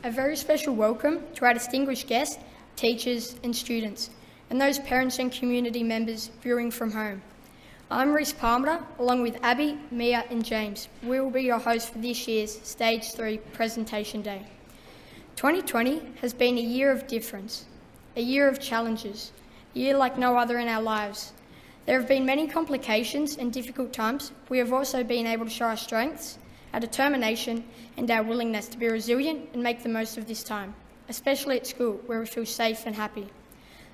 A very special welcome to our distinguished guests, teachers and students, and those parents and community members viewing from home. I'm Reese Palmer, along with Abby, Mia and James. We will be your hosts for this year's Stage 3 Presentation Day. 2020 has been a year of difference, a year of challenges, a year like no other in our lives. There have been many complications and difficult times. We have also been able to show our strengths, our determination and our willingness to be resilient and make the most of this time, especially at school where we feel safe and happy.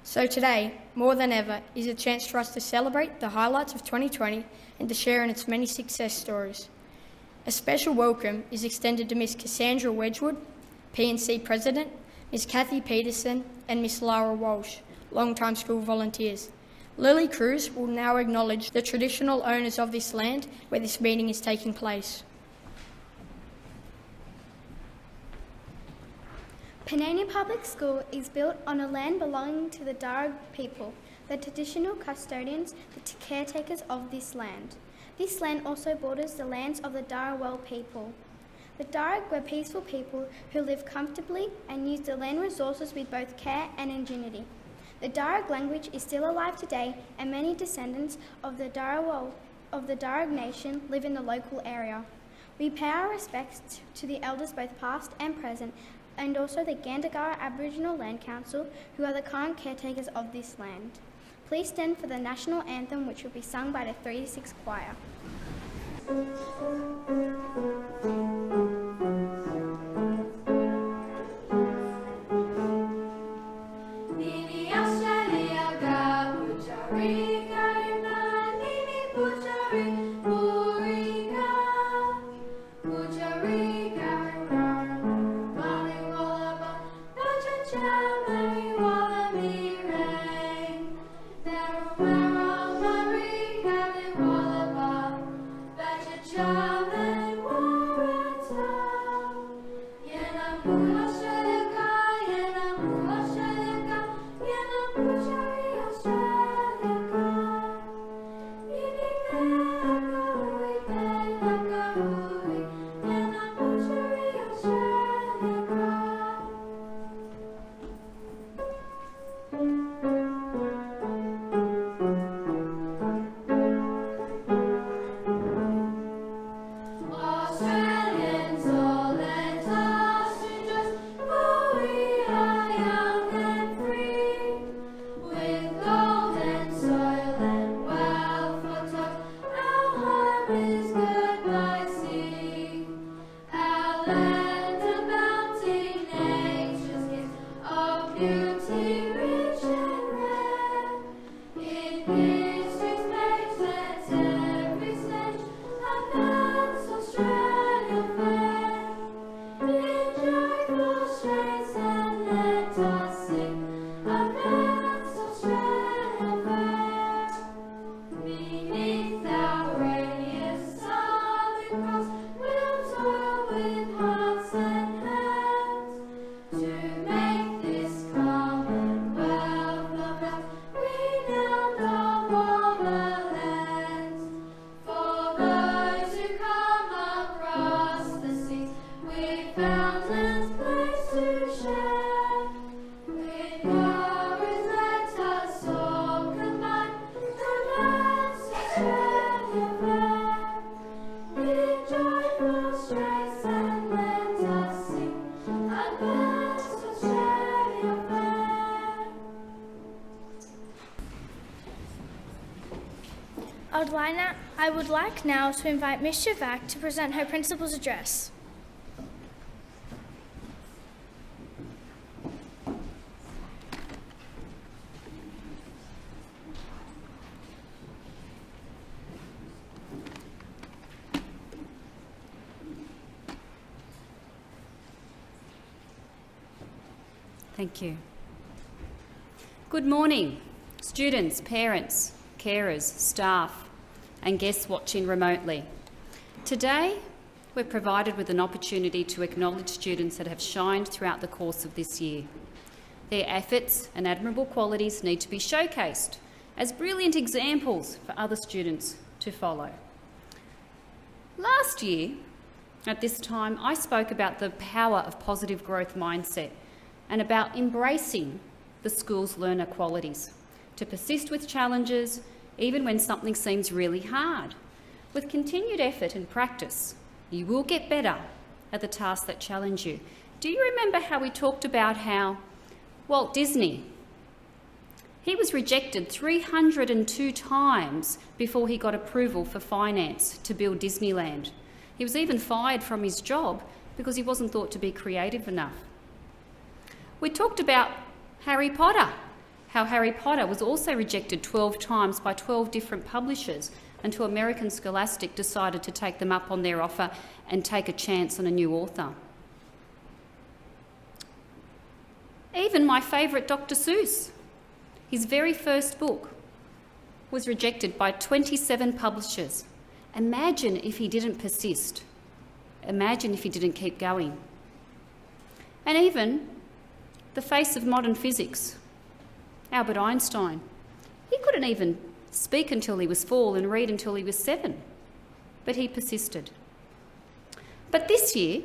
So today, more than ever, is a chance for us to celebrate the highlights of 2020 and to share in its many success stories. A special welcome is extended to Miss Cassandra Wedgwood, P&C President, Miss Kathy Peterson and Miss Lara Walsh, long-time school volunteers. Lily Cruz will now acknowledge the traditional owners of this land where this meeting is taking place. Panania Public School is built on a land belonging to the Darug people, the traditional custodians, the caretakers of this land. This land also borders the lands of the Darawal people. The Darug were peaceful people who lived comfortably and used the land resources with both care and ingenuity. The Darug language is still alive today, and many descendants of the Darug nation live in the local area. We pay our respects to the elders both past and present, and also the Gandagara Aboriginal Land Council, who are the current caretakers of this land. Please stand for the National Anthem, which will be sung by the 3-6 choir. I would like now to invite Ms. Javak to present her principal's address. Thank you. Good morning, students, parents, carers, staff, and guests watching remotely. Today, we're provided with an opportunity to acknowledge students that have shined throughout the course of this year. Their efforts and admirable qualities need to be showcased as brilliant examples for other students to follow. Last year, At this time, I spoke about the power of positive growth mindset and about embracing the school's learner qualities, to persist with challenges even when something seems really hard. With continued effort and practice, you will get better at the tasks that challenge you. Do you remember how we talked about how Walt Disney, he was rejected 302 times before he got approval for finance to build Disneyland. He was even fired from his job because he wasn't thought to be creative enough. We talked about Harry Potter, how Harry Potter was also rejected 12 times by 12 different publishers until American Scholastic decided to take them up on their offer and take a chance on a new author. Even my favourite Dr. Seuss, his very first book was rejected by 27 publishers. Imagine if he didn't persist. Imagine if he didn't keep going. And even the face of modern physics, Albert Einstein, he couldn't even speak until he was 4 and read until he was 7, but he persisted. But this year,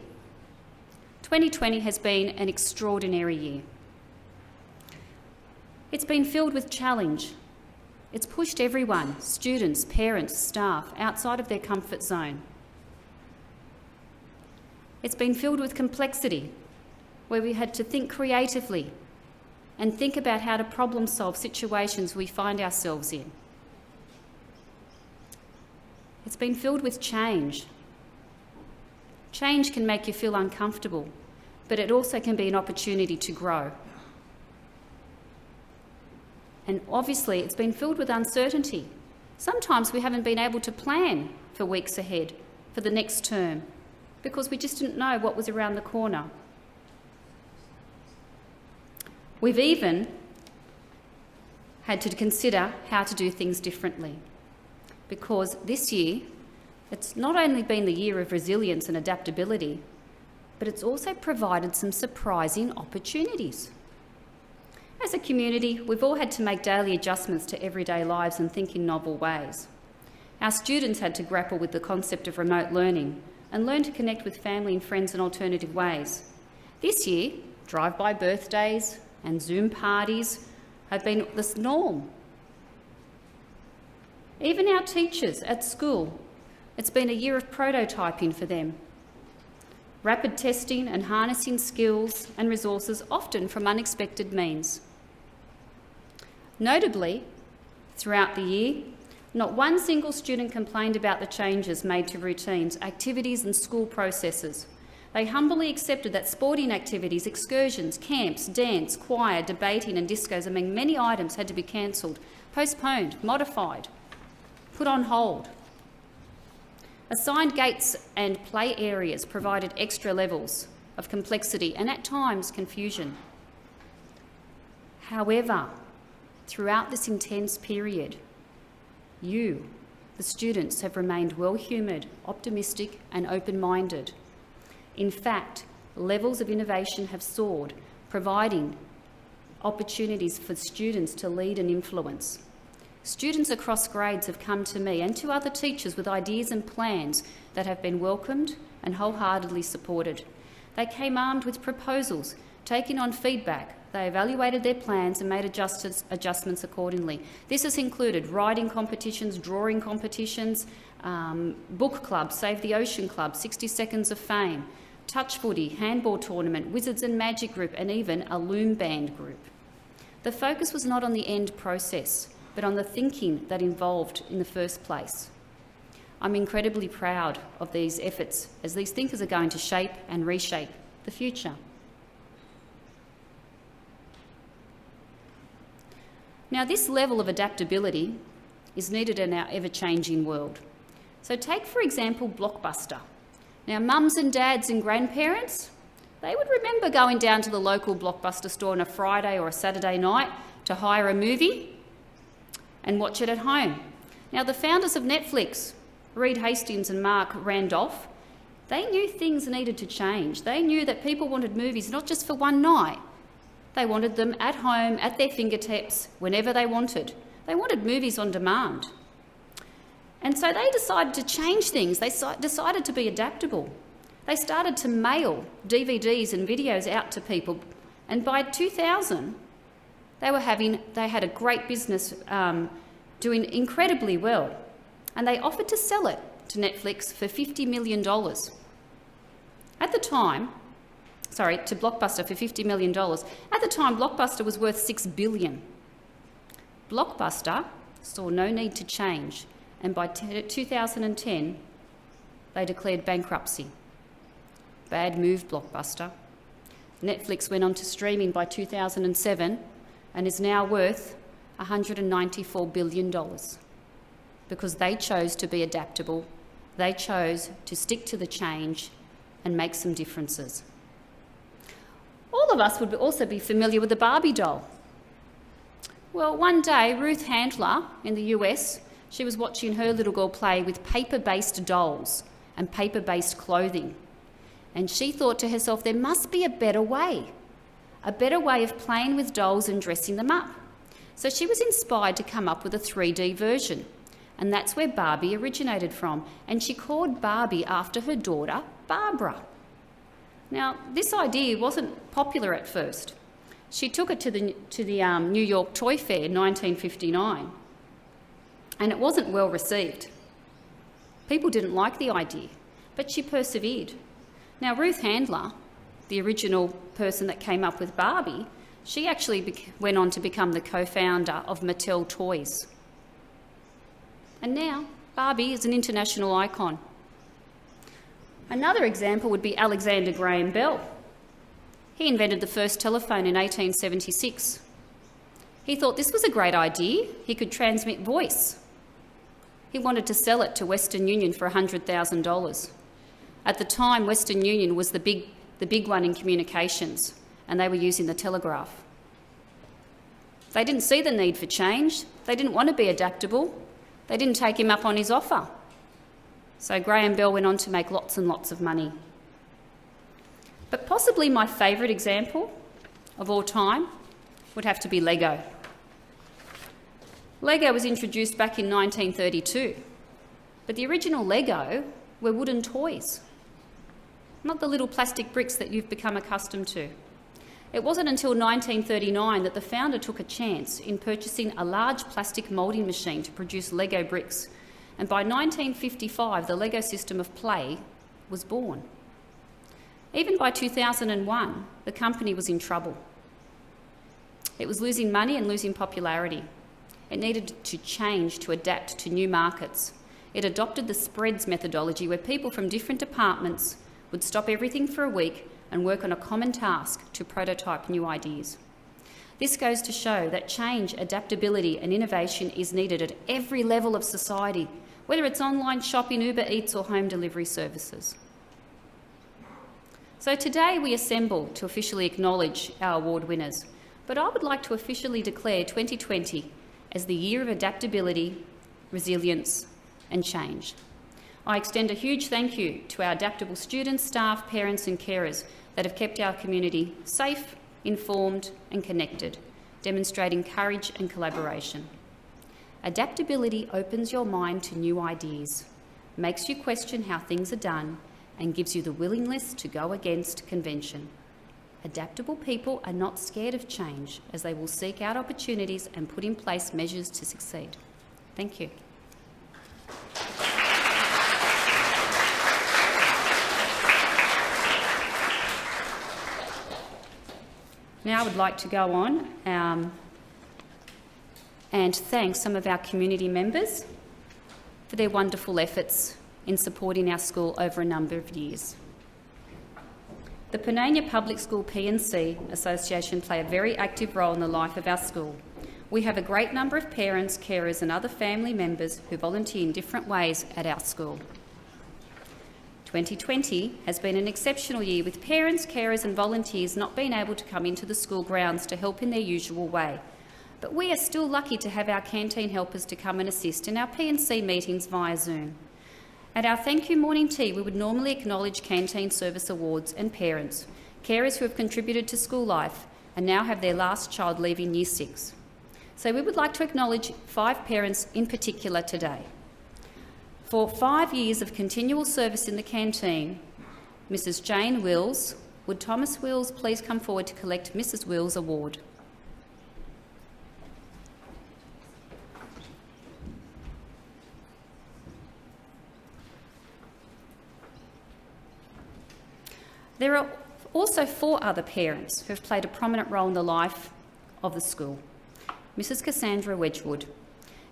2020 has been an extraordinary year. It's been filled with challenge. It's pushed everyone, students, parents, staff, outside of their comfort zone. It's been filled with complexity, where we had to think creatively and think about how to problem solve situations we find ourselves in. It's been filled with change. Change can make you feel uncomfortable, but it also can be an opportunity to grow. And obviously, it's been filled with uncertainty. Sometimes we haven't been able to plan for weeks ahead, for the next term, because we just didn't know what was around the corner. We've even had to consider how to do things differently, because this year, it's not only been the year of resilience and adaptability, but it's also provided some surprising opportunities. As a community, we've all had to make daily adjustments to everyday lives and think in novel ways. Our students had to grapple with the concept of remote learning and learn to connect with family and friends in alternative ways. This year, drive-by birthdays and Zoom parties have been the norm. Even our teachers at school, it's been a year of prototyping for them. Rapid testing and harnessing skills and resources, often from unexpected means. Notably, throughout the year, not one single student complained about the changes made to routines, activities and school processes. They humbly accepted that sporting activities, excursions, camps, dance, choir, debating and discos, among many items, had to be cancelled, postponed, modified, put on hold. Assigned gates and play areas provided extra levels of complexity and at times confusion. However, throughout this intense period, you, the students, have remained well-humoured, optimistic and open-minded. In fact, levels of innovation have soared, providing opportunities for students to lead and influence. Students across grades have come to me and to other teachers with ideas and plans that have been welcomed and wholeheartedly supported. They came armed with proposals, taking on feedback. They evaluated their plans and made adjustments accordingly. This has included writing competitions, drawing competitions, book club, Save the Ocean Club, 60 Seconds of Fame, touch footy, handball tournament, wizards and magic group, and even a loom band group. The focus was not on the end process, but on the thinking that involved in the first place. I'm incredibly proud of these efforts, as these thinkers are going to shape and reshape the future. Now, this level of adaptability is needed in our ever-changing world. So take, for example, Blockbuster. Now, mums and dads and grandparents, they would remember going down to the local Blockbuster store on a Friday or a Saturday night to hire a movie and watch it at home. Now, the founders of Netflix, Reed Hastings and Mark Randolph, they knew things needed to change. They knew that people wanted movies not just for one night. They wanted them at home, at their fingertips, whenever they wanted. They wanted movies on demand. And so they decided to change things. They decided to be adaptable. They started to mail DVDs and videos out to people, and by 2000, they had a great business doing incredibly well, and they offered to sell it to Netflix for $50 million. At the time, to Blockbuster for $50 million. At the time, Blockbuster was worth $6 billion. Blockbuster saw no need to change, and by 2010, they declared bankruptcy. Bad move, Blockbuster. Netflix went on to streaming by 2007 and is now worth $194 billion because they chose to be adaptable, they chose to stick to the change and make some differences. All of us would also be familiar with the Barbie doll. Well, one day, Ruth Handler in the US, she was watching her little girl play with paper-based dolls and paper-based clothing. And she thought to herself, there must be a better way of playing with dolls and dressing them up. So she was inspired to come up with a 3D version. And that's where Barbie originated from. And she called Barbie after her daughter, Barbara. Now, this idea wasn't popular at first. She took it to the New York Toy Fair in 1959. And it wasn't well received. People didn't like the idea, but she persevered. Now, Ruth Handler, the original person that came up with Barbie, she actually went on to become the co-founder of Mattel Toys. And now, Barbie is an international icon. Another example would be Alexander Graham Bell. He invented the first telephone in 1876. He thought this was a great idea. He could transmit voice. He wanted to sell it to Western Union for $100,000. At the time, Western Union was the big one in communications, and they were using the telegraph. They didn't see the need for change. They didn't want to be adaptable. They didn't take him up on his offer. So Graham Bell went on to make lots and lots of money. But possibly my favourite example of all time would have to be Lego. Lego was introduced back in 1932, but the original Lego were wooden toys, not the little plastic bricks that you've become accustomed to. It wasn't until 1939 that the founder took a chance in purchasing a large plastic moulding machine to produce Lego bricks, and by 1955 the Lego system of play was born. Even by 2001, the company was in trouble. It was losing money and losing popularity. It needed to change to adapt to new markets. It adopted the spreads methodology where people from different departments would stop everything for a week and work on a common task to prototype new ideas. This goes to show that change, adaptability and innovation is needed at every level of society, whether it's online shopping, Uber Eats or home delivery services. So today we assemble to officially acknowledge our award winners, but I would like to officially declare 2020 as the year of adaptability, resilience and change. I extend a huge thank you to our adaptable students, staff, parents and carers that have kept our community safe, informed and connected, demonstrating courage and collaboration. Adaptability opens your mind to new ideas, makes you question how things are done and gives you the willingness to go against convention. Adaptable people are not scared of change as they will seek out opportunities and put in place measures to succeed. Thank you. Now I would like to go on and thank some of our community members for their wonderful efforts in supporting our school over a number of years. The Panania Public School P&C Association play a very active role in the life of our school. We have a great number of parents, carers and other family members who volunteer in different ways at our school. 2020 has been an exceptional year with parents, carers and volunteers not being able to come into the school grounds to help in their usual way. But we are still lucky to have our canteen helpers to come and assist in our P&C meetings via Zoom. At our thank you morning tea, we would normally acknowledge canteen service awards and parents, carers who have contributed to school life and now have their last child leaving Year 6. So we would like to acknowledge 5 parents in particular today. For 5 years of continual service in the canteen, Mrs. Jane Wills. Would Thomas Wills please come forward to collect Mrs. Wills' award? There are also 4 other parents who have played a prominent role in the life of the school. Mrs. Cassandra Wedgwood.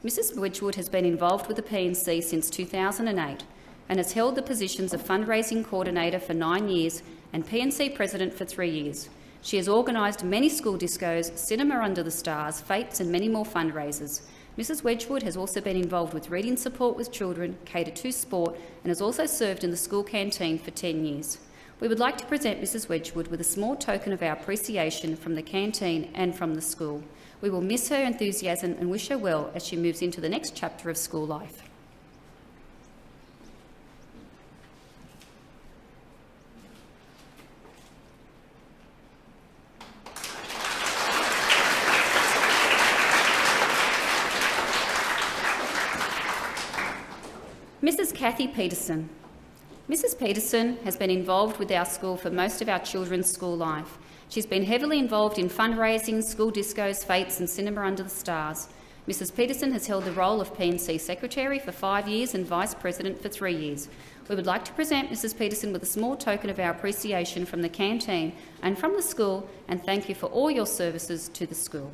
Mrs. Wedgwood has been involved with the P&C since 2008 and has held the positions of fundraising coordinator for 9 years and P&C president for 3 years. She has organised many school discos, Cinema Under the Stars, Fates and many more fundraisers. Mrs. Wedgwood has also been involved with reading support with children, Cater 2 sport, and has also served in the school canteen for 10 years. We would like to present Mrs. Wedgwood with a small token of our appreciation from the canteen and from the school. We will miss her enthusiasm and wish her well as she moves into the next chapter of school life. Mrs. Kathy Peterson. Mrs. Peterson has been involved with our school for most of our children's school life. She's been heavily involved in fundraising, school discos, Fates and Cinema Under the Stars. Mrs. Peterson has held the role of P&C Secretary for 5 years and Vice President for 3 years. We would like to present Mrs. Peterson with a small token of our appreciation from the canteen and from the school, and thank you for all your services to the school.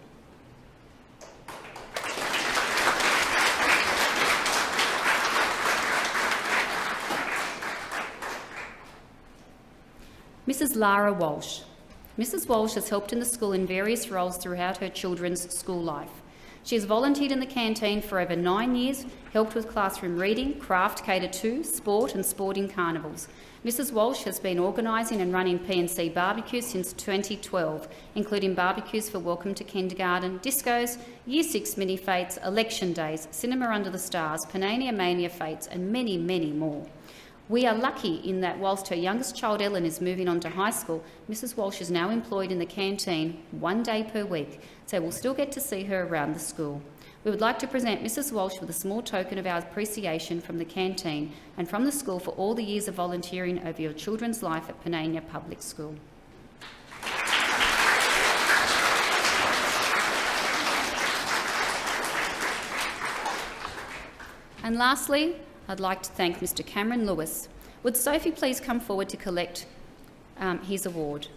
Mrs. Lara Walsh. Mrs. Walsh has helped in the school in various roles throughout her children's school life. She has volunteered in the canteen for over 9 years, helped with classroom reading, craft Cater 2, sport and sporting carnivals. Mrs. Walsh has been organising and running P&C barbecues since 2012, including barbecues for Welcome to Kindergarten, discos, Year 6 mini fates, election days, Cinema Under the Stars, Panania Mania fates and many, many more. We are lucky in that whilst her youngest child Ellen is moving on to high school, Mrs. Walsh is now employed in the canteen 1 day per week, so we'll still get to see her around the school. We would like to present Mrs. Walsh with a small token of our appreciation from the canteen and from the school for all the years of volunteering over your children's life at Panania Public School. And lastly, I'd like to thank Mr. Cameron Lewis. Would Sophie please come forward to collect his award?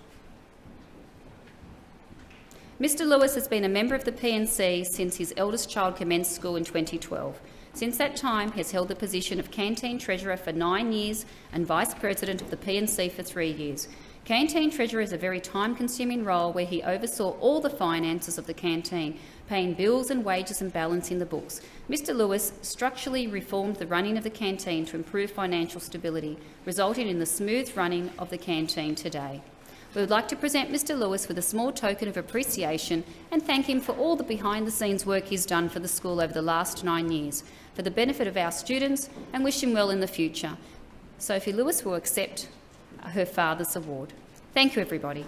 Mr. Lewis has been a member of the P&C since his eldest child commenced school in 2012. Since that time, he has held the position of Canteen Treasurer for 9 years and Vice President of the P&C for 3 years. Canteen Treasurer is a very time-consuming role where he oversaw all the finances of the canteen, paying bills and wages and balancing the books. Mr. Lewis structurally reformed the running of the canteen to improve financial stability, resulting in the smooth running of the canteen today. We would like to present Mr. Lewis with a small token of appreciation and thank him for all the behind-the-scenes work he's done for the school over the last 9 years, for the benefit of our students, and wish him well in the future. Sophie Lewis will accept her father's award. Thank you, everybody.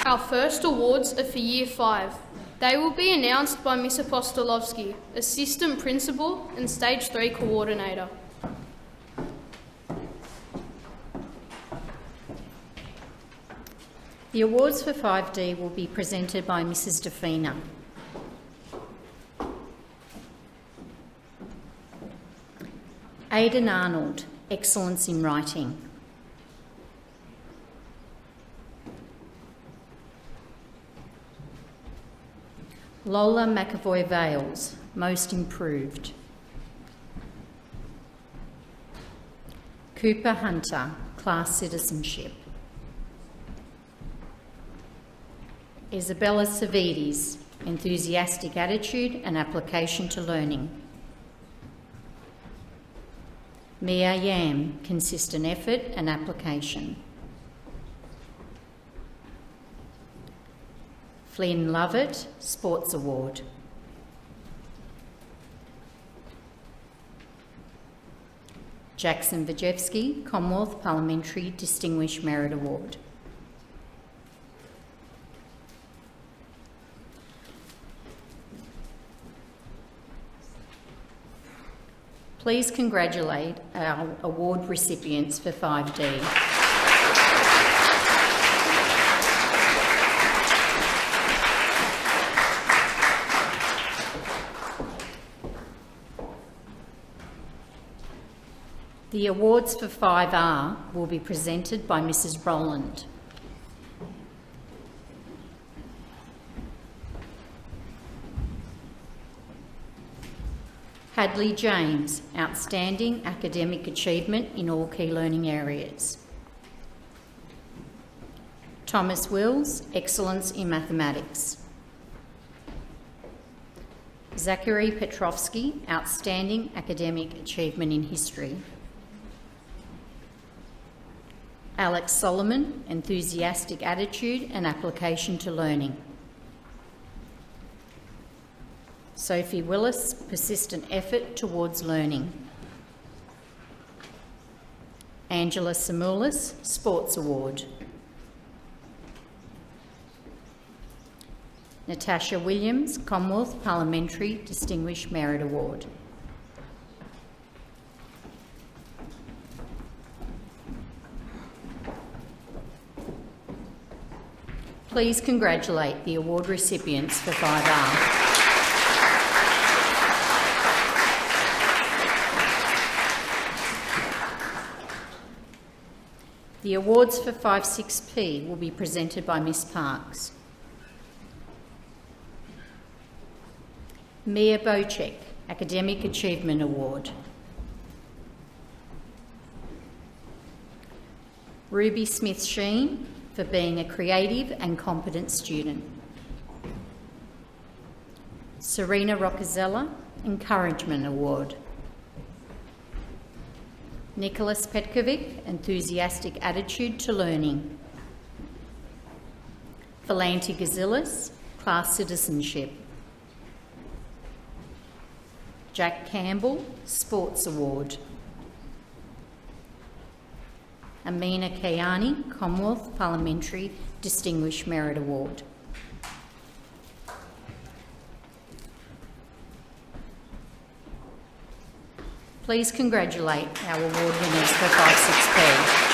Our first awards are for Year 5. They will be announced by Miss Apostolovsky, Assistant Principal and Stage 3 Coordinator. The awards for 5D will be presented by Mrs. Defina. Aidan Arnold, Excellence in Writing. Lola McAvoy-Vales, Most Improved. Cooper Hunter, Class Citizenship. Isabella Savides, Enthusiastic Attitude and Application to Learning. Mia Yam, Consistent Effort and Application. Flynn Lovett, Sports Award. Jackson Vajewski, Commonwealth Parliamentary Distinguished Merit Award. Please congratulate our award recipients for 5D. The awards for 5R will be presented by Mrs. Roland. Hadley James, Outstanding Academic Achievement in all key learning areas. Thomas Wills, Excellence in Mathematics. Zachary Petrovsky, Outstanding Academic Achievement in History. Alex Solomon, Enthusiastic Attitude and Application to Learning. Sophie Willis, Persistent Effort Towards Learning. Angela Samoulis, Sports Award. Natasha Williams, Commonwealth Parliamentary Distinguished Merit Award. Please congratulate the award recipients for 5R. The awards for 5-6P will be presented by Miss Parks. Mia Bocek, Academic Achievement Award. Ruby Smith-Sheen, for being a creative and competent student. Serena Roccazella, Encouragement Award. Nicholas Petkovic, Enthusiastic Attitude to Learning. Valanti Gazilis, Class Citizenship. Jack Campbell, Sports Award. Amina Kayani, Commonwealth Parliamentary Distinguished Merit Award. Please congratulate our award winners for 5-6P.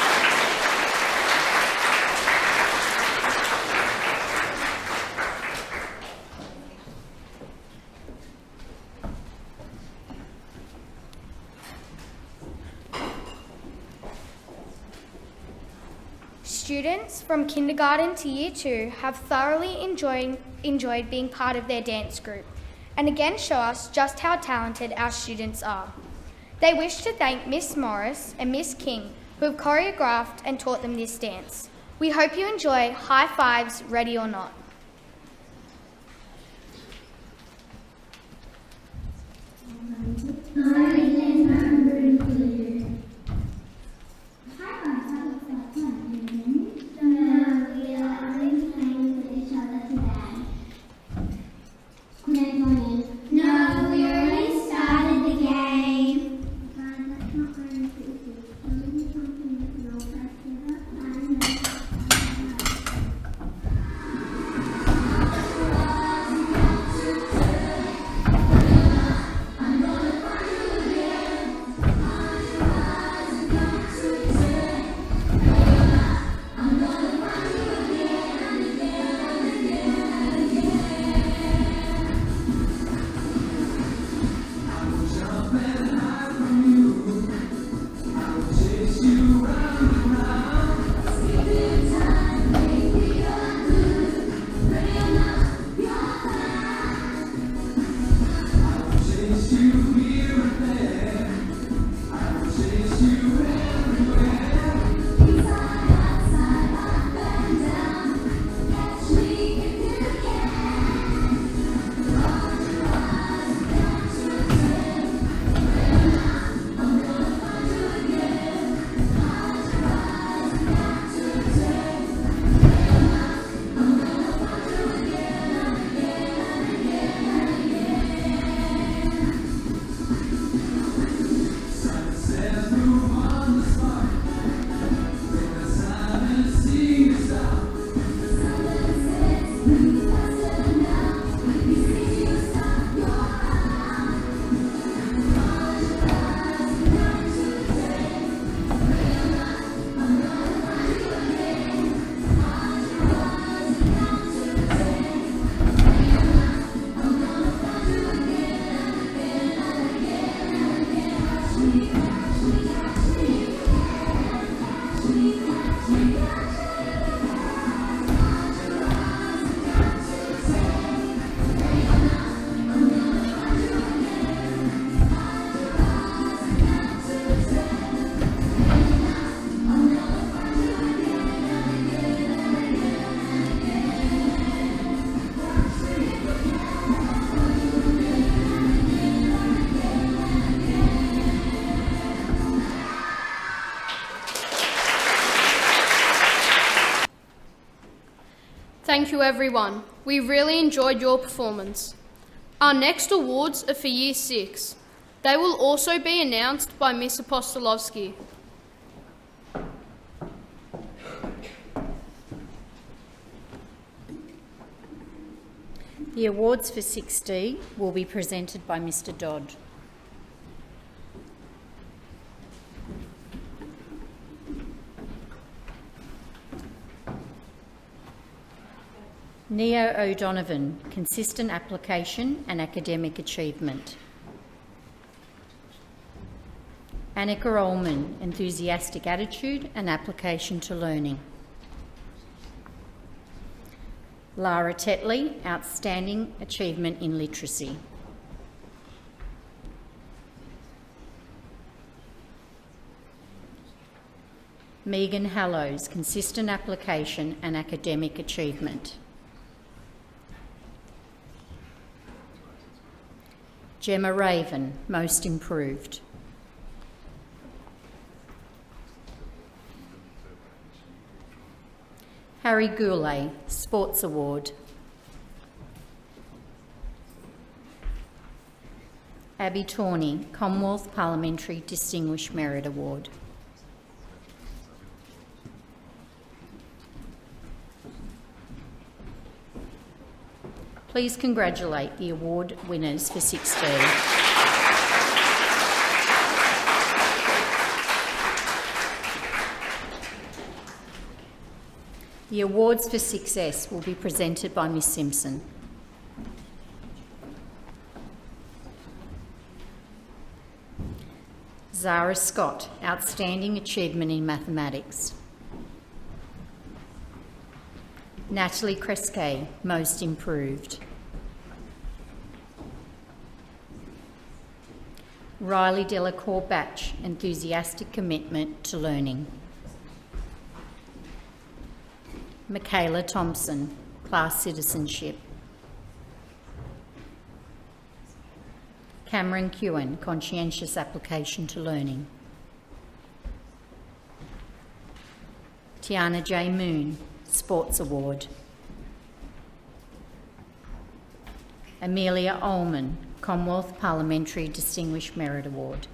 Students from kindergarten to year 2 have thoroughly enjoyed being part of their dance group and again show us just how talented our students are. They wish to thank Miss Morris and Miss King who have choreographed and taught them this dance. We hope you enjoy High Fives, Ready or Not. No, we already started the game. thank you everyone. We really enjoyed your performance. Our next awards are for Year 6. They will also be announced by Miss Apostolovsky. The awards for 6D will be presented by Mr. Dodd. Neo O'Donovan, Consistent Application and Academic Achievement. Annika Ullman, Enthusiastic Attitude and Application to Learning. Lara Tetley, Outstanding Achievement in Literacy. Megan Hallows, Consistent Application and Academic Achievement. Gemma Raven, Most Improved. Harry Goulet, Sports Award. Abby Tawney, Commonwealth Parliamentary Distinguished Merit Award. Please congratulate the award winners for 6D. The awards for 6S will be presented by Ms Simpson. Zara Scott, Outstanding Achievement in Mathematics. Natalie Cresquet, Most Improved. Riley Delacour Batch, Enthusiastic Commitment to Learning. Michaela Thompson, Class Citizenship. Cameron Kewen, Conscientious Application to Learning. Tiana J. Moon, Sports Award. Amelia Ullman, Commonwealth Parliamentary Distinguished Merit Award.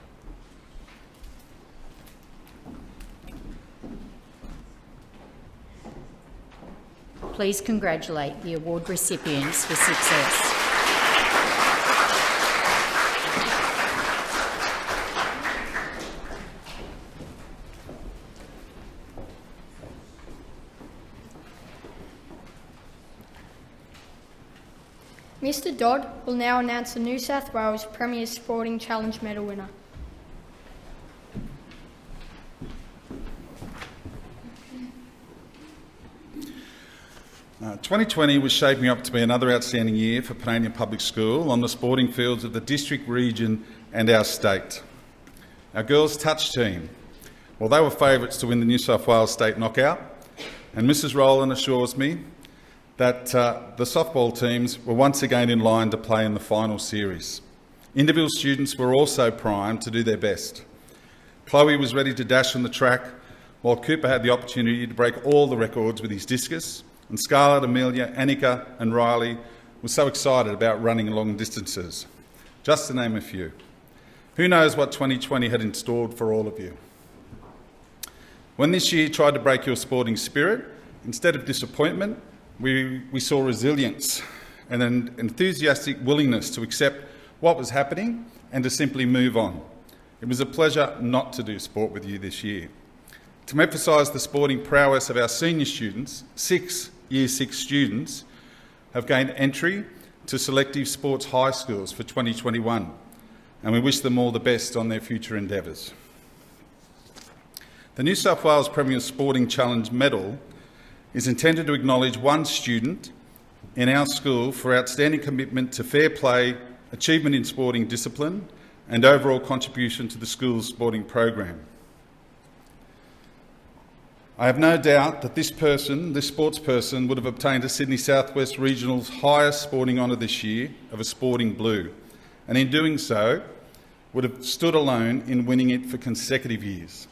Please congratulate the award recipients for success. Mr. Dodd will now announce the New South Wales Premier Sporting Challenge Medal winner. 2020 was shaping up to be another outstanding year for Panania Public School on the sporting fields of the district, region and our state. Our girls' touch team, well, they were favourites to win the New South Wales State Knockout, and Mrs Rowland assures me that the softball teams were once again in line to play in the final series. Individual students were also primed to do their best. Chloe was ready to dash on the track, while Cooper had the opportunity to break all the records with his discus, and Scarlett, Amelia, Annika and Riley were so excited about running long distances, just to name a few. Who knows what 2020 had in store for all of you. When this year tried to break your sporting spirit, instead of disappointment, we saw resilience and an enthusiastic willingness to accept what was happening and to simply move on. It was a pleasure not to do sport with you this year. To emphasise the sporting prowess of our senior students, 6 Year 6 students have gained entry to selective sports high schools for 2021, and we wish them all the best on their future endeavours. The New South Wales Premier Sporting Challenge Medal is intended to acknowledge one student in our school for outstanding commitment to fair play, achievement in sporting discipline and overall contribution to the school's sporting program. I have no doubt that this sports person, would have obtained a Sydney South West Regional's highest sporting honour this year of a Sporting Blue, and in doing so would have stood alone in winning it for consecutive years.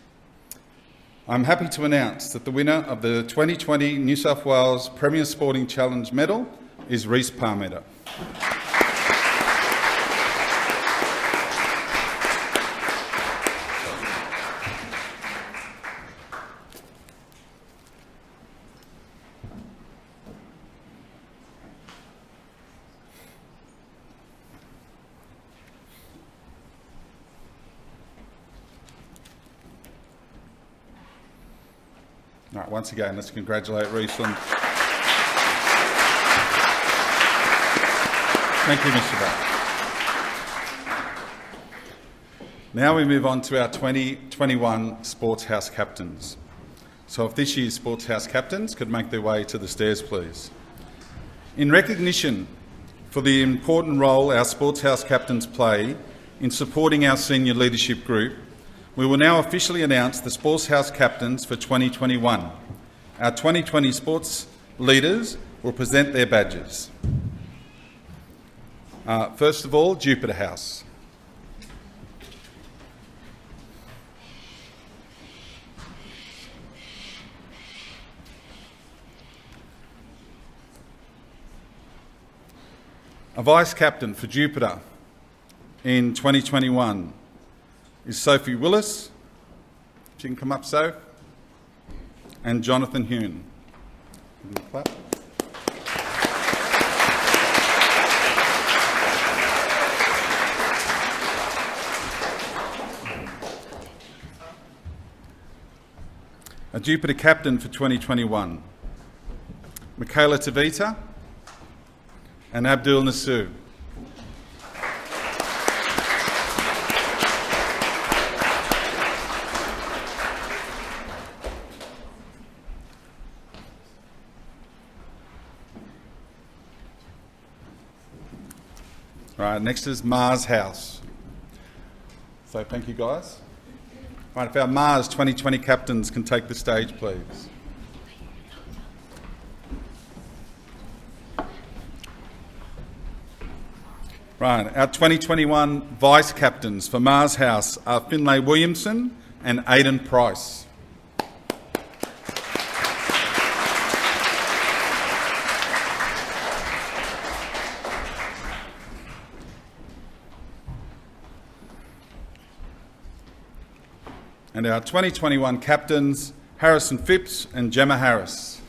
I'm happy to announce that the winner of the 2020 New South Wales Premier Sporting Challenge medal is Reece Palmetto. All right, once again, let's congratulate Reece on... Thank you, Mr. Bell. Now we move on to our 2021 Sports House captains. So if this year's Sports House captains could make their way to the stairs, please. In recognition for the important role our Sports House captains play in supporting our senior leadership group, we will now officially announce the Sports House captains for 2021. Our 2020 sports leaders will present their badges. First of all, Jupiter House. A vice captain for Jupiter in 2021 is Sophie Willis. She can come up, Soph. And Jonathan Hune. Give them a clap. A Jupiter captain for 2021, Michaela Tavita and Abdul Nasu. Right, next is Mars House. So thank you, guys. Right, if our Mars 2020 captains can take the stage, please. Right, our 2021 vice captains for Mars House are Finlay Williamson and Aidan Price. And our 2021 captains, Harrison Phipps and Gemma Harris.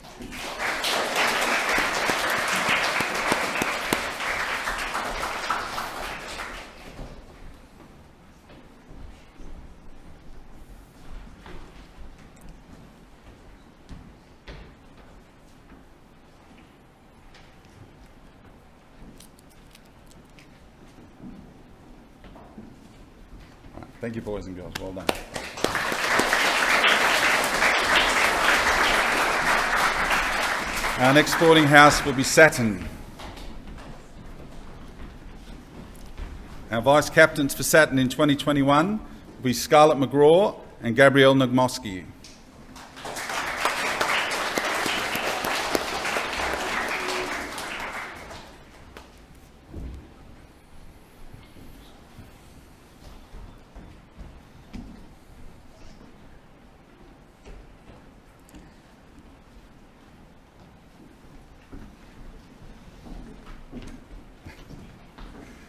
Right, thank you, boys and girls. Well done. Our next sporting house will be Saturn. Our vice captains for Saturn in 2021 will be Scarlett McGraw and Gabrielle Nagmoski.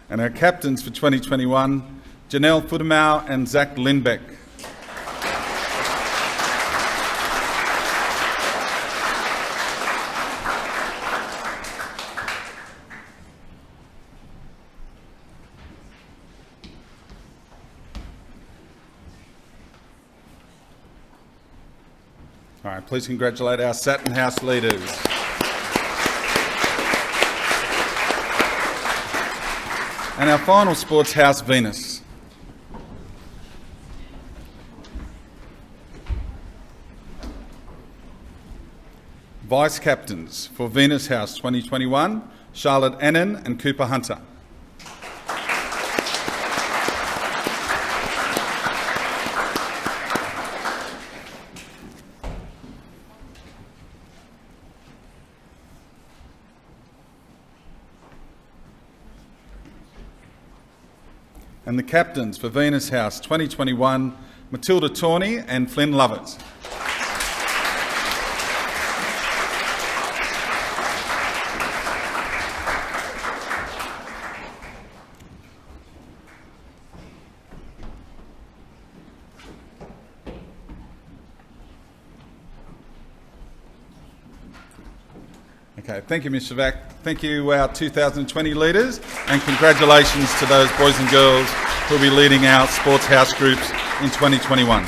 And our captains for 2021, Janelle Futamau and Zach Lindbeck. All right, please congratulate our Saturn House leaders. And our final sports house, Venus. Vice captains for Venus House 2021, Charlotte Annan and Cooper Hunter. And the captains for Venus House 2021, Matilda Tawney and Flynn Lovett. Okay, thank you, Ms. Shavac. Thank you, our 2020 leaders, and congratulations to those boys and girls who will be leading our sports house groups in 2021.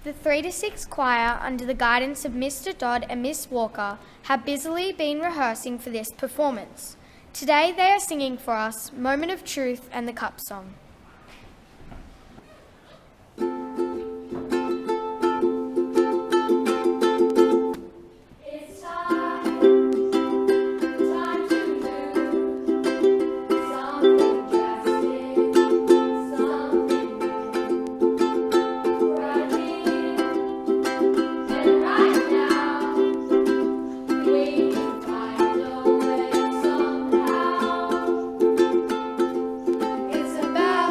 The 3 to 6 choir, under the guidance of Mr. Dodd and Miss Walker, have busily been rehearsing for this performance. Today they are singing for us Moment of Truth and the Cup Song. It's about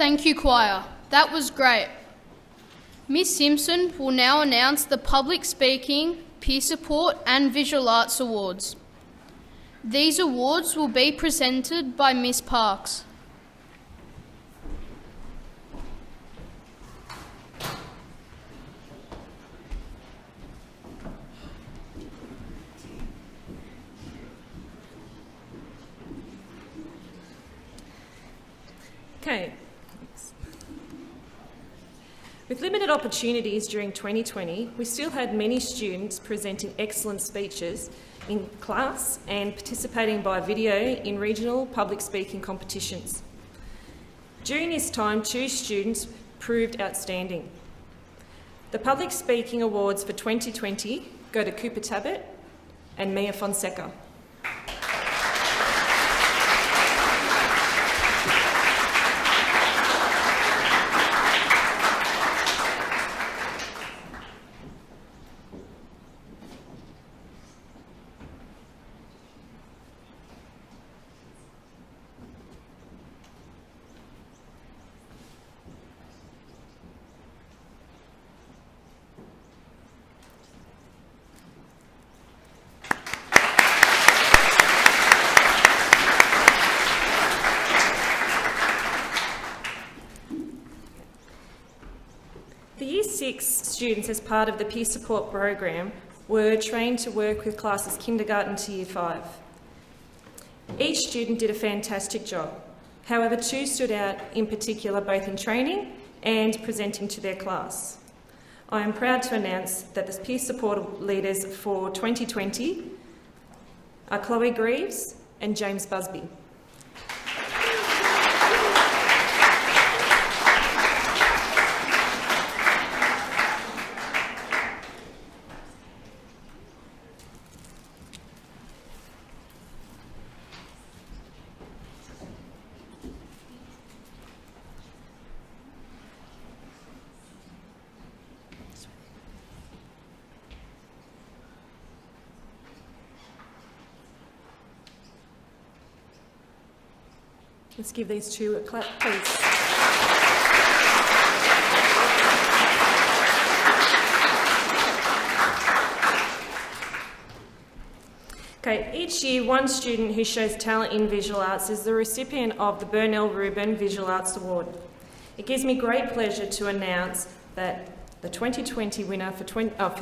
Thank you, choir. That was great. Miss Simpson will now announce the Public Speaking, Peer Support and Visual Arts Awards. These awards will be presented by Miss Parks. Okay. With limited opportunities during 2020, we still had many students presenting excellent speeches in class and participating by video in regional public speaking competitions. During this time, 2 students proved outstanding. The Public Speaking Awards for 2020 go to Cooper Tabbett and Mia Fonseca. The Year 6 students, as part of the peer support program, were trained to work with classes kindergarten to Year 5. Each student did a fantastic job. However, 2 stood out in particular, both in training and presenting to their class. I am proud to announce that the peer support leaders for 2020 are Chloe Greaves and James Busby. Let's give these 2 a clap, please. Okay, each year, one student who shows talent in visual arts is the recipient of the Bernell Rubin Visual Arts Award. It gives me great pleasure to announce that the 2020 winner for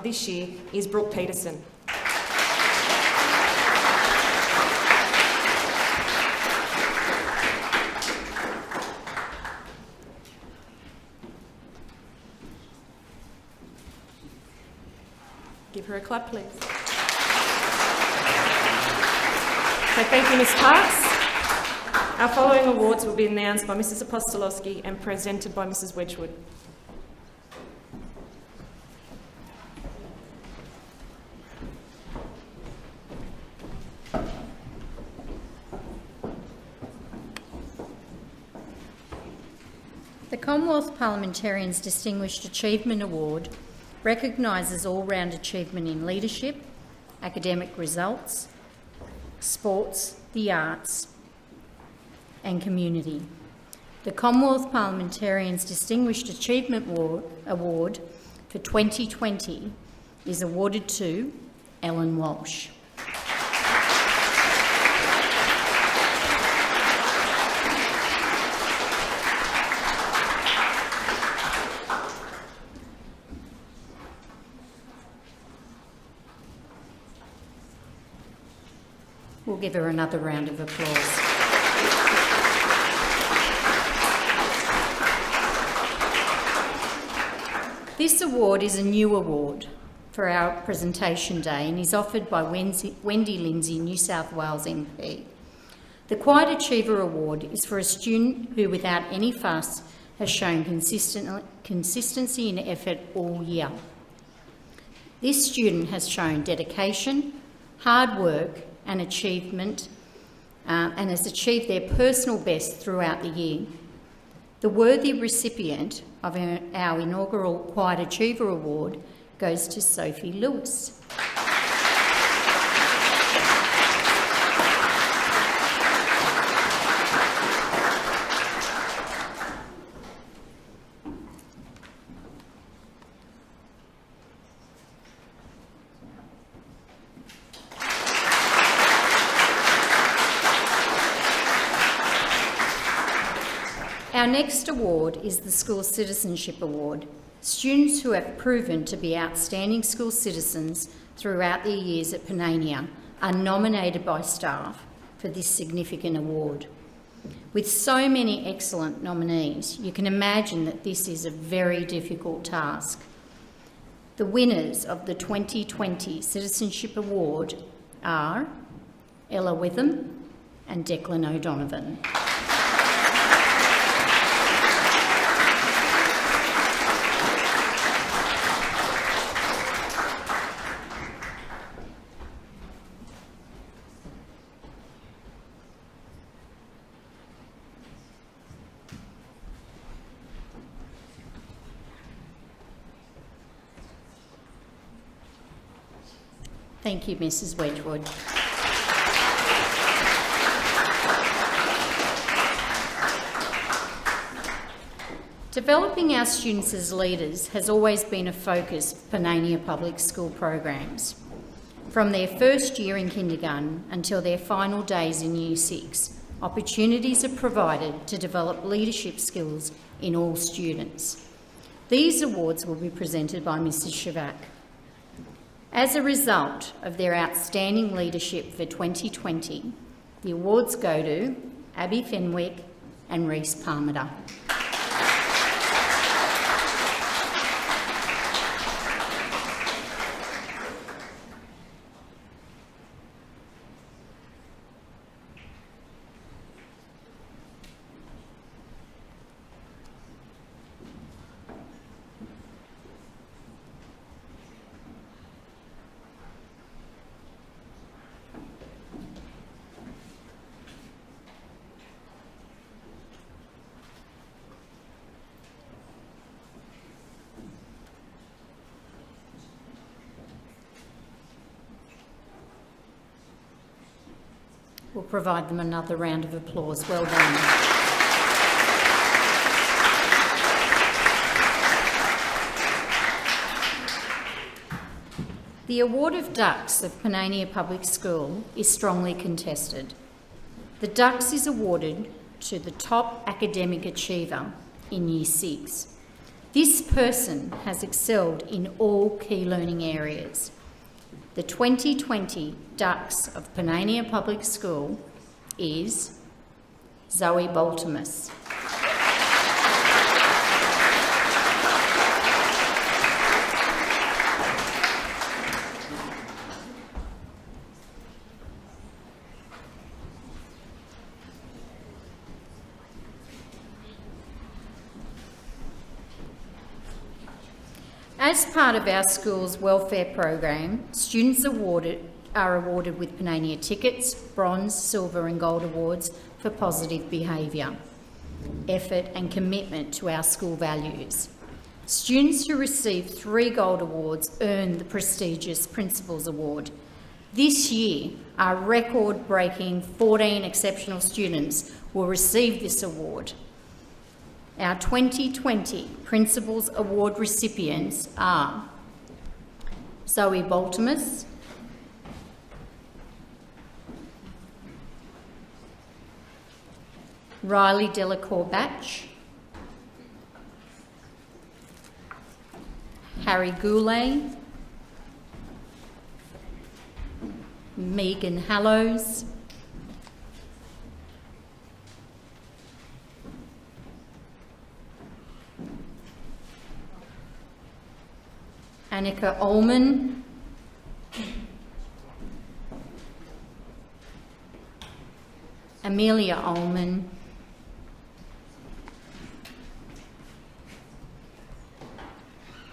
this year is Brooke Peterson. Give her a clap, please. So thank you, Ms. Parks. Our following awards will be announced by Mrs. Apostolowski and presented by Mrs. Wedgwood. The Commonwealth Parliamentarians Distinguished Achievement Award recognises all-round achievement in leadership, academic results, sports, the arts and community. The Commonwealth Parliamentarians Distinguished Achievement Award for 2020 is awarded to Ellen Walsh. We'll give her another round of applause. This award is a new award for our presentation day and is offered by Wendy Lindsay, New South Wales MP. The Quiet Achiever Award is for a student who, without any fuss, has shown consistency and effort all year. This student has shown dedication, hard work and achievement and has achieved their personal best throughout the year. The worthy recipient of our inaugural Quiet Achiever Award goes to Sophie Lewis. Our next award is the School Citizenship Award. Students who have proven to be outstanding school citizens throughout their years at Panania are nominated by staff for this significant award. With so many excellent nominees, you can imagine that this is a very difficult task. The winners of the 2020 Citizenship Award are Ella Witham and Declan O'Donovan. Thank you, Mrs. Wedgwood. Developing our students as leaders has always been a focus of Panania Public School programs. From their first year in kindergarten until their final days in Year 6, opportunities are provided to develop leadership skills in all students. These awards will be presented by Mrs. Shivak. As a result of their outstanding leadership for 2020, the awards go to Abby Fenwick and Reese Palmer. We'll provide them another round of applause. Well done. The award of Ducks of Panania Public School is strongly contested. The Ducks is awarded to the top academic achiever in Year 6. This person has excelled in all key learning areas. The 2020 Ducks of Panania Public School is Zoe Baltimus. As part of our school's welfare program, students are awarded with Panania tickets, bronze, silver and gold awards for positive behaviour, effort and commitment to our school values. Students who receive 3 gold awards earn the prestigious Principals Award. This year, our record-breaking 14 exceptional students will receive this award. Our 2020 Principals Award recipients are Zoe Baltimus, Riley Delacour-Batch, Harry Goulet, Megan Hallows, Annika Ullman, Amelia Ullman,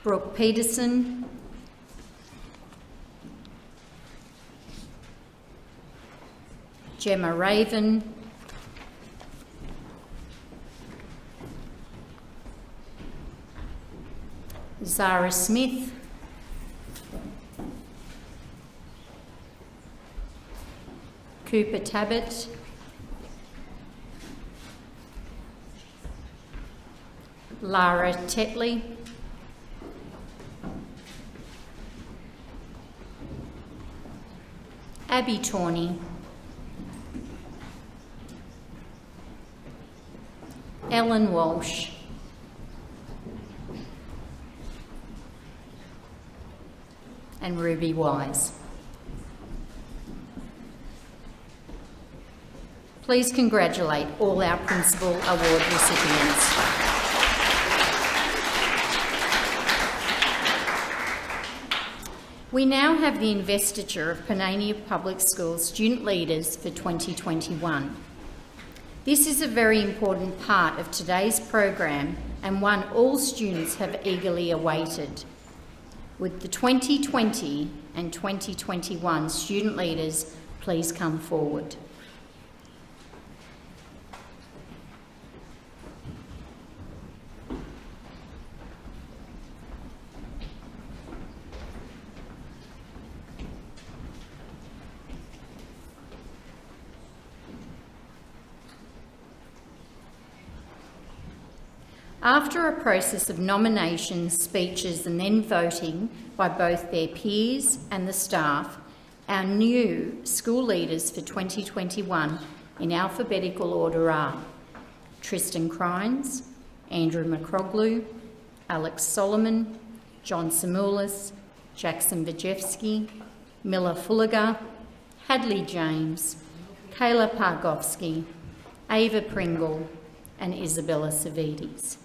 Brooke Peterson, Gemma Raven, Zara Smith, Cooper Tabbett, Lara Tetley, Abby Tawney, Lara Walsh, and Ruby Wise. Please congratulate all our Principal Award recipients. We now have the investiture of Panania Public Schools student leaders for 2021. This is a very important part of today's program and one all students have eagerly awaited. Would the 2020 and 2021 student leaders please come forward? After a process of nominations, speeches and then voting by both their peers and the staff, our new school leaders for 2021 in alphabetical order are Tristan Crines, Andrew McCroglu, Alex Solomon, John Samoulis, Jackson Vajewski, Miller Fulliger, Hadley James, Kayla Pargovsky, Ava Pringle and Isabella Savides.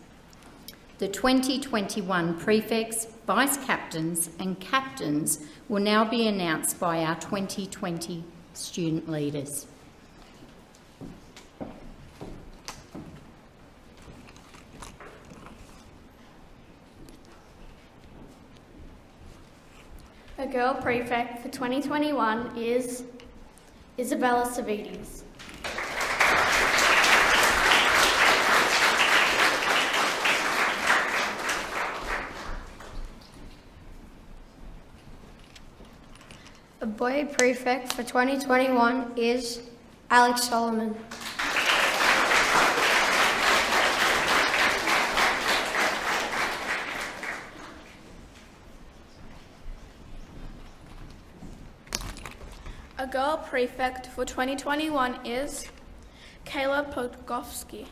The 2021 prefects, vice-captains and captains will now be announced by our 2020 student leaders. A girl prefect for 2021 is Isabella Savides. A boy prefect for 2021 is Alex Solomon. A girl prefect for 2021 is Kayla Podgofsky.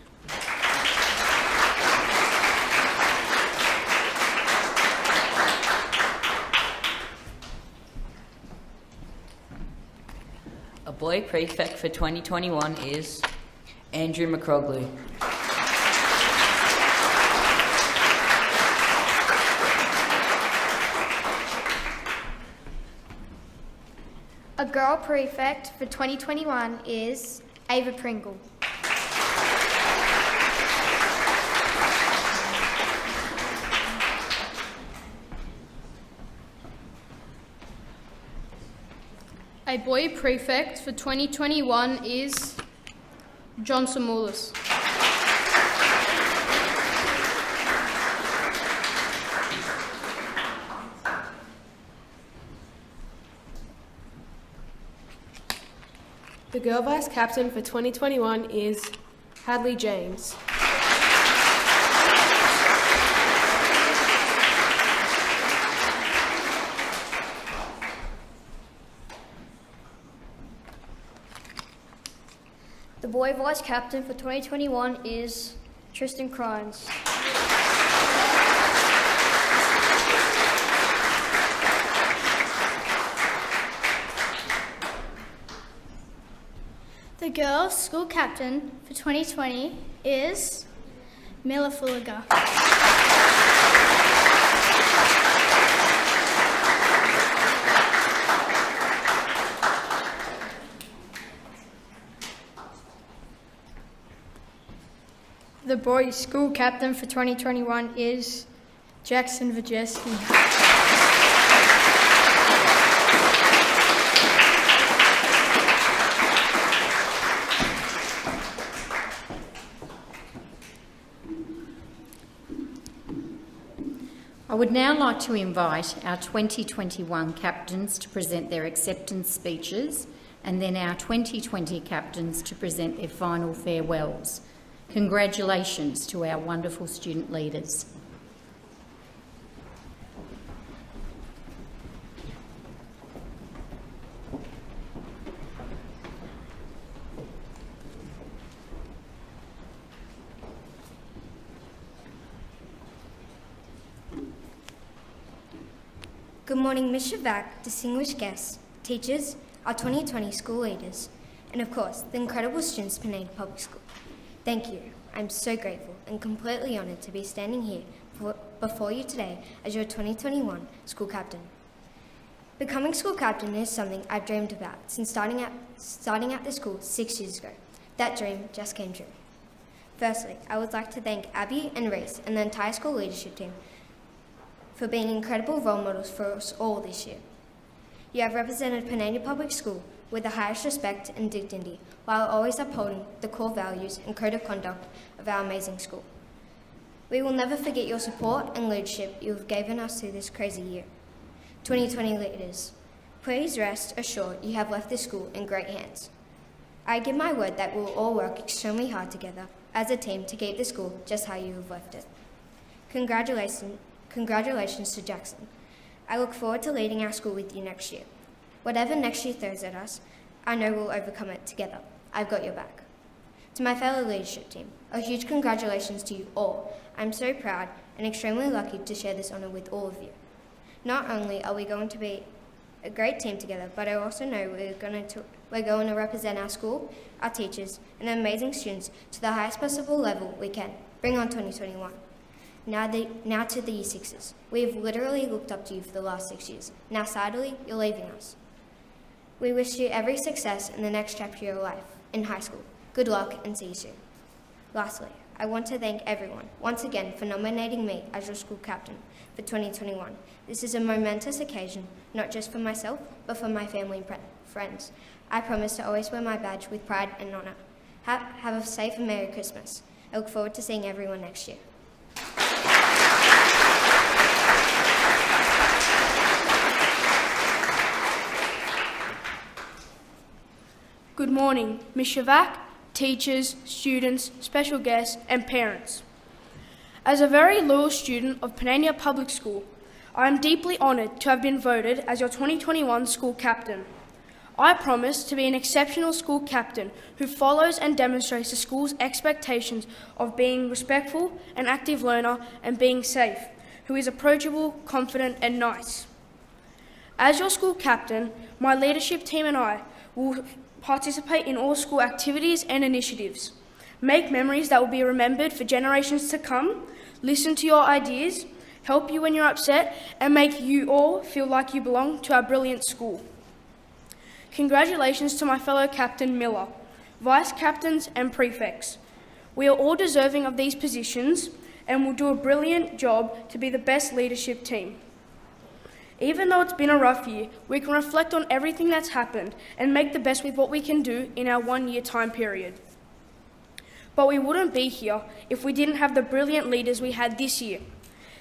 A boy prefect for 2021 is Andrew McCroglu. A girl prefect for 2021 is Ava Pringle. A boy prefect for 2021 is John Samoulis. The girl vice captain for 2021 is Hadley James. The boy vice captain for 2021 is Tristan Crines. The girls school captain for 2020 is Miller Fulliger. The boys school captain for 2021 is Jackson Vajewski. I would now like to invite our 2021 captains to present their acceptance speeches and then our 2020 captains to present their final farewells. Congratulations to our wonderful student leaders. Good morning, Ms. Shavak, distinguished guests, teachers, our 2020 school leaders, and of course, the incredible students of Panania Public School. Thank you. I'm so grateful and completely honoured to be standing here before you today as your 2021 school captain. Becoming school captain is something I've dreamed about since starting at the school 6 years ago. That dream just came true. Firstly, I would like to thank Abby and Reese and the entire school leadership team for being incredible role models for us all this year. You have represented Panania Public School with the highest respect and dignity while always upholding the core values and code of conduct of our amazing school. We will never forget your support and leadership you have given us through this crazy year. 2020 leaders, please rest assured you have left this school in great hands. I give my word that we will all work extremely hard together as a team to keep the school just how you have left it. Congratulations to Jackson. I look forward to leading our school with you next year. Whatever next year throws at us, I know we'll overcome it together. I've got your back. To my fellow leadership team, a huge congratulations to you all. I'm so proud and extremely lucky to share this honour with all of you. Not only are we going to be a great team together, but I also know we're going to represent our school, our teachers, and amazing students to the highest possible level we can. Bring on 2021. Now to the Year Sixes. We have literally looked up to you for the last 6 years. Now sadly, you're leaving us. We wish you every success in the next chapter of your life in high school. Good luck and see you soon. Lastly, I want to thank everyone once again for nominating me as your school captain for 2021. This is a momentous occasion, not just for myself, but for my family and friends. I promise to always wear my badge with pride and honour. Have a safe and Merry Christmas. I look forward to seeing everyone next year. Good morning, Ms. Shavak, teachers, students, special guests, and parents. As a very loyal student of Panania Public School, I am deeply honoured to have been voted as your 2021 school captain. I promise to be an exceptional school captain who follows and demonstrates the school's expectations of being respectful, an active learner, and being safe, who is approachable, confident, and nice. As your school captain, my leadership team and I will participate in all school activities and initiatives, make memories that will be remembered for generations to come, listen to your ideas, help you when you're upset, and make you all feel like you belong to our brilliant school. Congratulations to my fellow Captain Miller, Vice Captains and Prefects. We are all deserving of these positions and will do a brilliant job to be the best leadership team. Even though it's been a rough year, we can reflect on everything that's happened and make the best with what we can do in our 1 year time period. But we wouldn't be here if we didn't have the brilliant leaders we had this year.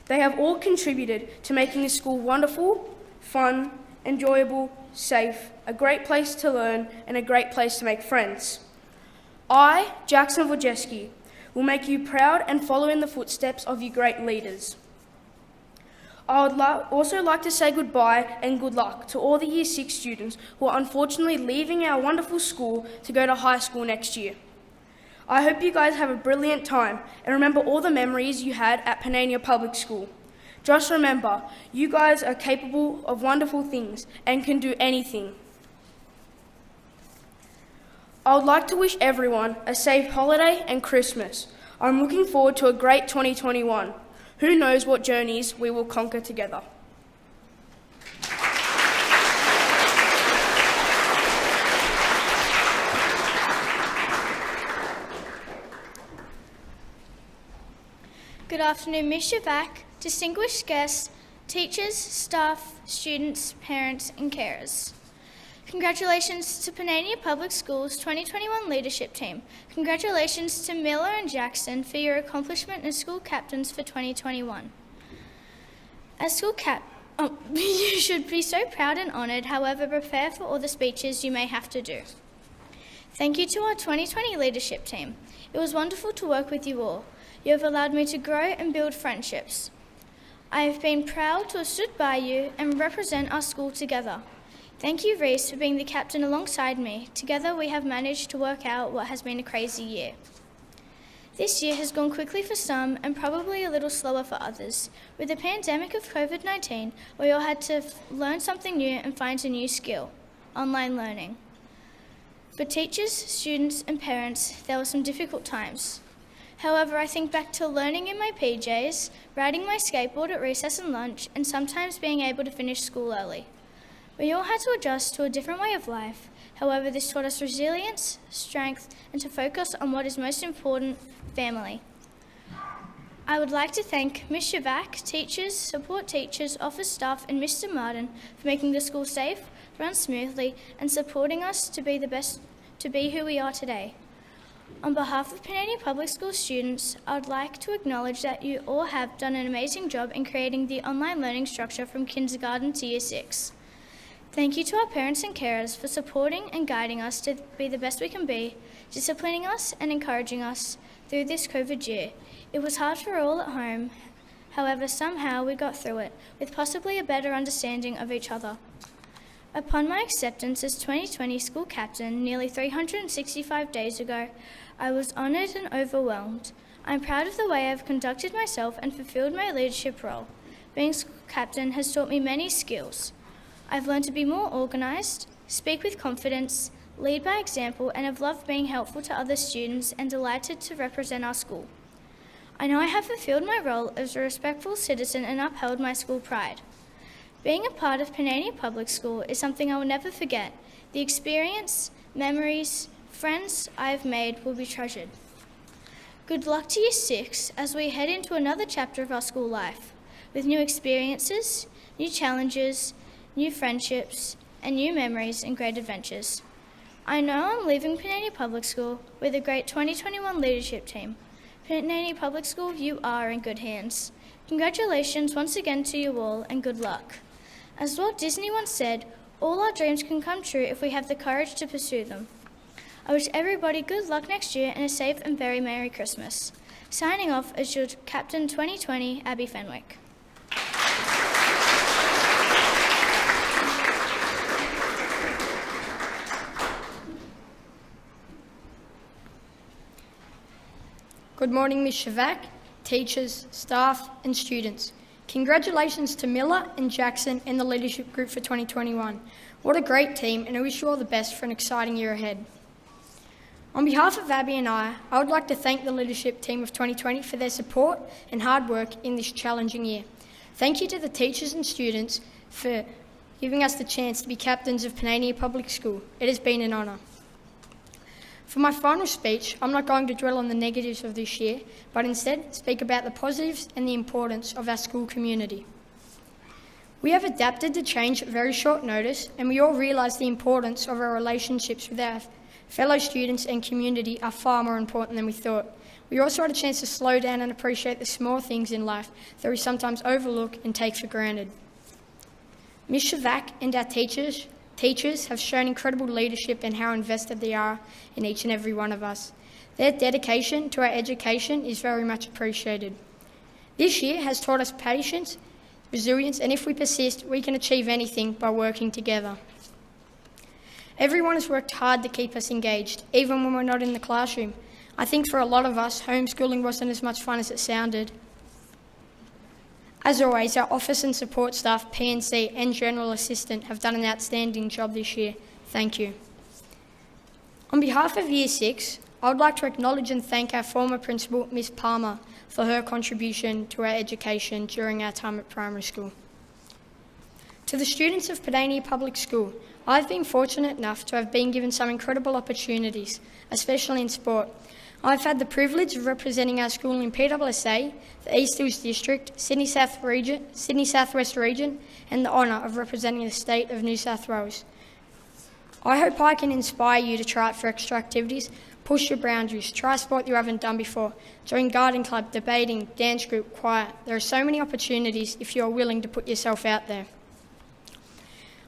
They have all contributed to making this school wonderful, fun, enjoyable, safe, a great place to learn, and a great place to make friends. I, Jackson Wojcicki, will make you proud and follow in the footsteps of you great leaders. I would also like to say goodbye and good luck to all the Year 6 students who are unfortunately leaving our wonderful school to go to high school next year. I hope you guys have a brilliant time and remember all the memories you had at Panania Public School. Just remember, you guys are capable of wonderful things and can do anything. I would like to wish everyone a safe holiday and Christmas. I'm looking forward to a great 2021. Who knows what journeys we will conquer together. Good afternoon, Ms. Shavak, distinguished guests, teachers, staff, students, parents and carers. Congratulations to Panania Public School's 2021 leadership team. Congratulations to Miller and Jackson for your accomplishment as school captains for 2021. As school you should be so proud and honoured, however, prepare for all the speeches you may have to do. Thank you to our 2020 leadership team. It was wonderful to work with you all. You have allowed me to grow and build friendships. I have been proud to have stood by you and represent our school together. Thank you, Reese, for being the captain alongside me. Together we have managed to work out what has been a crazy year. This year has gone quickly for some and probably a little slower for others. With the pandemic of COVID-19, we all had to learn something new and find a new skill: online learning. For teachers, students and parents, there were some difficult times. However, I think back to learning in my PJs, riding my skateboard at recess and lunch, and sometimes being able to finish school early. We all had to adjust to a different way of life. However, this taught us resilience, strength, and to focus on what is most important: family. I would like to thank Ms. Shavak, teachers, support teachers, office staff, and Mr. Martin for making the school safe, run smoothly, and supporting us to be who we are today. On behalf of Panania Public School students, I would like to acknowledge that you all have done an amazing job in creating the online learning structure from kindergarten to Year 6. Thank you to our parents and carers for supporting and guiding us to be the best we can be, disciplining us and encouraging us through this COVID year. It was hard for all at home, however, somehow we got through it, with possibly a better understanding of each other. Upon my acceptance as 2020 school captain nearly 365 days ago, I was honoured and overwhelmed. I'm proud of the way I've conducted myself and fulfilled my leadership role. Being school captain has taught me many skills. I've learned to be more organised, speak with confidence, lead by example, and have loved being helpful to other students and delighted to represent our school. I know I have fulfilled my role as a respectful citizen and upheld my school pride. Being a part of Panania Public School is something I will never forget. The experience, memories, friends I have made will be treasured. Good luck to Year 6 as we head into another chapter of our school life, with new experiences, new challenges, new friendships, and new memories and great adventures. I know I'm leaving Panania Public School with a great 2021 leadership team. Panania Public School, you are in good hands. Congratulations once again to you all, and good luck. As Walt Disney once said, all our dreams can come true if we have the courage to pursue them. I wish everybody good luck next year and a safe and very Merry Christmas. Signing off as your Captain 2020, Abby Fenwick. Good morning, Ms. Shavak, teachers, staff and students. Congratulations to Miller and Jackson and the leadership group for 2021. What a great team, and I wish you all the best for an exciting year ahead. On behalf of Abby and I would like to thank the leadership team of 2020 for their support and hard work in this challenging year. Thank you to the teachers and students for giving us the chance to be captains of Panania Public School. It has been an honour. For my final speech, I'm not going to dwell on the negatives of this year, but instead speak about the positives and the importance of our school community. We have adapted to change at very short notice, and we all realise the importance of our relationships with our fellow students and community are far more important than we thought. We also had a chance to slow down and appreciate the small things in life that we sometimes overlook and take for granted. Ms. Shavak and our teachers have shown incredible leadership in how invested they are in each and every one of us. Their dedication to our education is very much appreciated. This year has taught us patience, resilience, and if we persist, we can achieve anything by working together. Everyone has worked hard to keep us engaged, even when we're not in the classroom. I think for a lot of us, homeschooling wasn't as much fun as it sounded. As always, our office and support staff, P&C and General Assistant have done an outstanding job this year. Thank you. On behalf of Year 6, I would like to acknowledge and thank our former principal, Ms. Palmer, for her contribution to our education during our time at primary school. To the students of Panania Public School, I've been fortunate enough to have been given some incredible opportunities, especially in sport. I've had the privilege of representing our school in PWSA, the East Hills District, Sydney South West Region, and the honour of representing the state of New South Wales. I hope I can inspire you to try out for extra activities, push your boundaries, try a sport you haven't done before, join garden club, debating, dance group, choir. There are so many opportunities if you are willing to put yourself out there.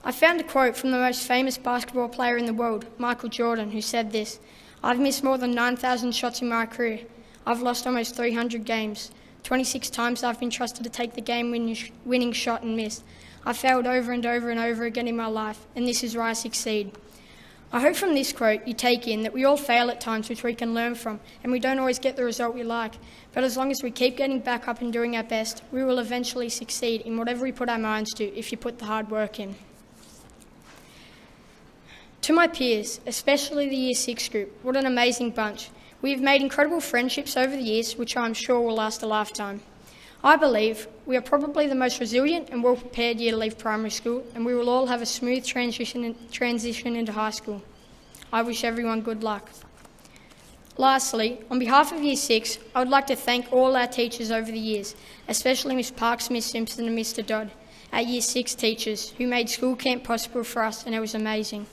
I found a quote from the most famous basketball player in the world, Michael Jordan, who said this: "I've missed more than 9,000 shots in my career. I've lost almost 300 games. 26 times I've been trusted to take the game-winning shot and missed. I've failed over and over and over again in my life, and this is where I succeed. I hope from this quote you take in that we all fail at times which we can learn from, and we don't always get the result we like. But as long as we keep getting back up and doing our best, we will eventually succeed in whatever we put our minds to if you put the hard work in. To my peers, especially the Year 6 group, what an amazing bunch. We have made incredible friendships over the years, which I am sure will last a lifetime. I believe we are probably the most resilient and well-prepared year to leave primary school, and we will all have a smooth transition into high school. I wish everyone good luck. Lastly, on behalf of Year 6, I would like to thank all our teachers over the years, especially Miss Parks, Miss Simpson and Mr Dodd, our Year 6 teachers, who made school camp possible for us, and it was amazing.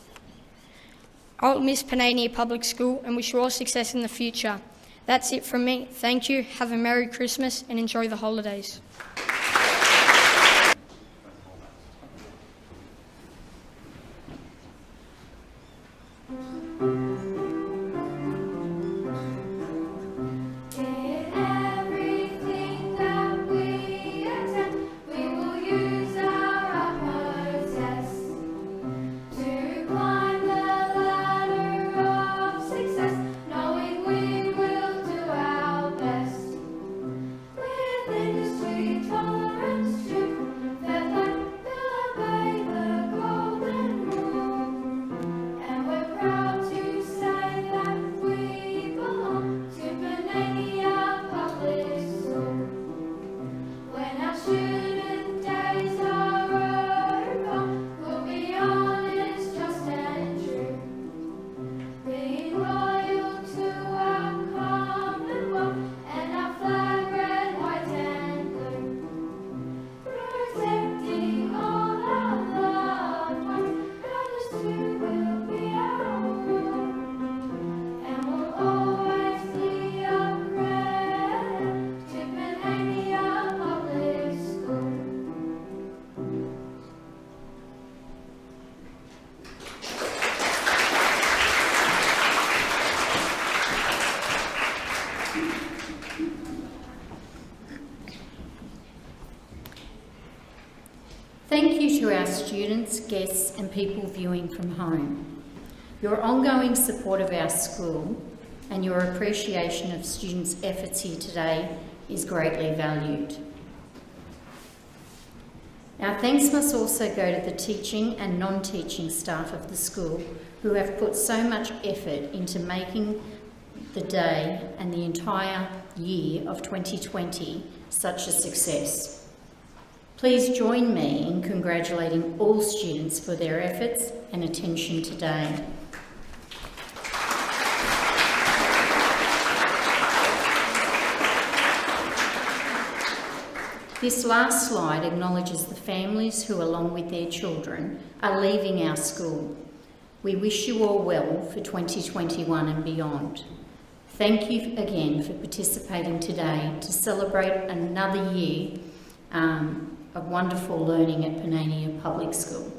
I'll miss Panania Public School and wish you all success in the future. That's it from me. Thank you, have a Merry Christmas and enjoy the holidays. Thank you to our students, guests and people viewing from home. Your ongoing support of our school and your appreciation of students' efforts here today is greatly valued. Our thanks must also go to the teaching and non-teaching staff of the school who have put so much effort into making the day and the entire year of 2020 such a success. Please join me in congratulating all students for their efforts and attention today. This last slide acknowledges the families who, along with their children, are leaving our school. We wish you all well for 2021 and beyond. Thank you again for participating today to celebrate another year of wonderful learning at Panania Public School.